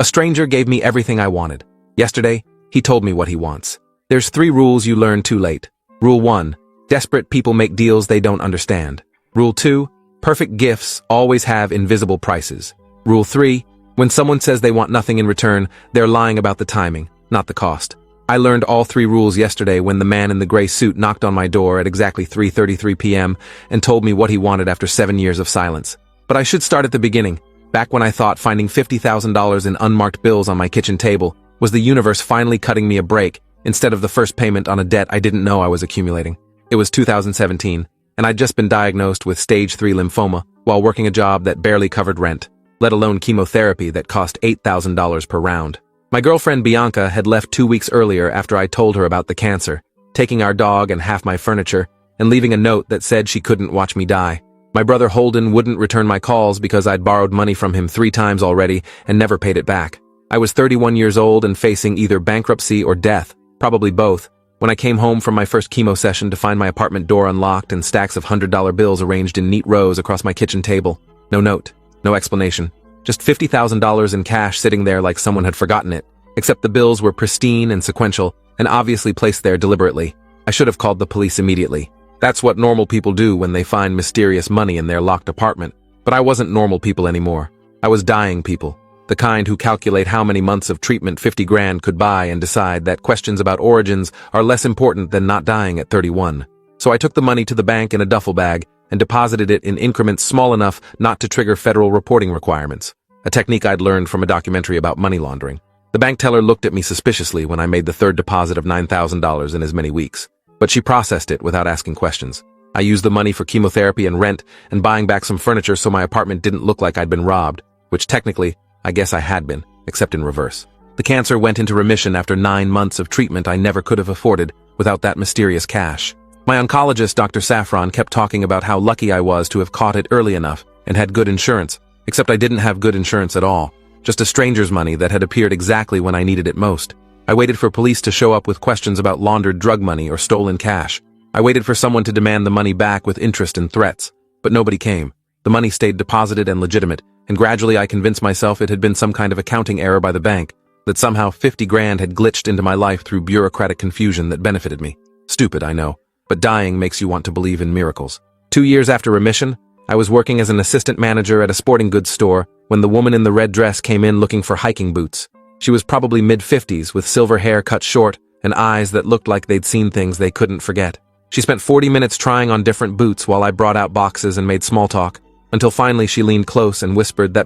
A stranger gave me everything I wanted. Yesterday, he told me what he wants. There's 3 rules you learn too late. Rule 1. Desperate people make deals they don't understand. Rule 2. Perfect gifts always have invisible prices. Rule 3. When someone says they want nothing in return, they're lying about the timing, not the cost. I learned all 3 rules yesterday when the man in the gray suit knocked on my door at exactly 3:33 p.m. and told me what he wanted after 7 years of silence. But I should start at the beginning, back when I thought finding $50,000 in unmarked bills on my kitchen table was the universe finally cutting me a break instead of the first payment on a debt I didn't know I was accumulating. It was 2017, and I'd just been diagnosed with stage 3 lymphoma while working a job that barely covered rent, let alone chemotherapy that cost $8,000 per round. My girlfriend Bianca had left 2 weeks earlier after I told her about the cancer, taking our dog and half my furniture, and leaving a note that said she couldn't watch me die. My brother Holden wouldn't return my calls because I'd borrowed money from him 3 times already and never paid it back. I was 31 years old and facing either bankruptcy or death, probably both, when I came home from my first chemo session to find my apartment door unlocked and stacks of $100 bills arranged in neat rows across my kitchen table. No note, no explanation. Just $50,000 in cash sitting there like someone had forgotten it, except the bills were pristine and sequential and obviously placed there deliberately. I should have called the police immediately. That's what normal people do when they find mysterious money in their locked apartment. But I wasn't normal people anymore. I was dying people. The kind who calculate how many months of treatment 50 grand could buy and decide that questions about origins are less important than not dying at 31. So I took the money to the bank in a duffel bag and deposited it in increments small enough not to trigger federal reporting requirements, a technique I'd learned from a documentary about money laundering. The bank teller looked at me suspiciously when I made the 3rd deposit of $9,000 in as many weeks, but she processed it without asking questions. I used the money for chemotherapy and rent and buying back some furniture so my apartment didn't look like I'd been robbed, which technically, I guess I had been, except in reverse. The cancer went into remission after 9 months of treatment I never could have afforded without that mysterious cash. My oncologist, Dr. Saffron, kept talking about how lucky I was to have caught it early enough and had good insurance, except I didn't have good insurance at all, just a stranger's money that had appeared exactly when I needed it most. I waited for police to show up with questions about laundered drug money or stolen cash. I waited for someone to demand the money back with interest and threats, but nobody came. The money stayed deposited and legitimate, and gradually I convinced myself it had been some kind of accounting error by the bank, that somehow 50 grand had glitched into my life through bureaucratic confusion that benefited me. Stupid, I know, but dying makes you want to believe in miracles. 2 years after remission, I was working as an assistant manager at a sporting goods store when the woman in the red dress came in looking for hiking boots. She was probably mid-50s with silver hair cut short and eyes that looked like they'd seen things they couldn't forget. She spent 40 minutes trying on different boots while I brought out boxes and made small talk, until finally she leaned close and whispered that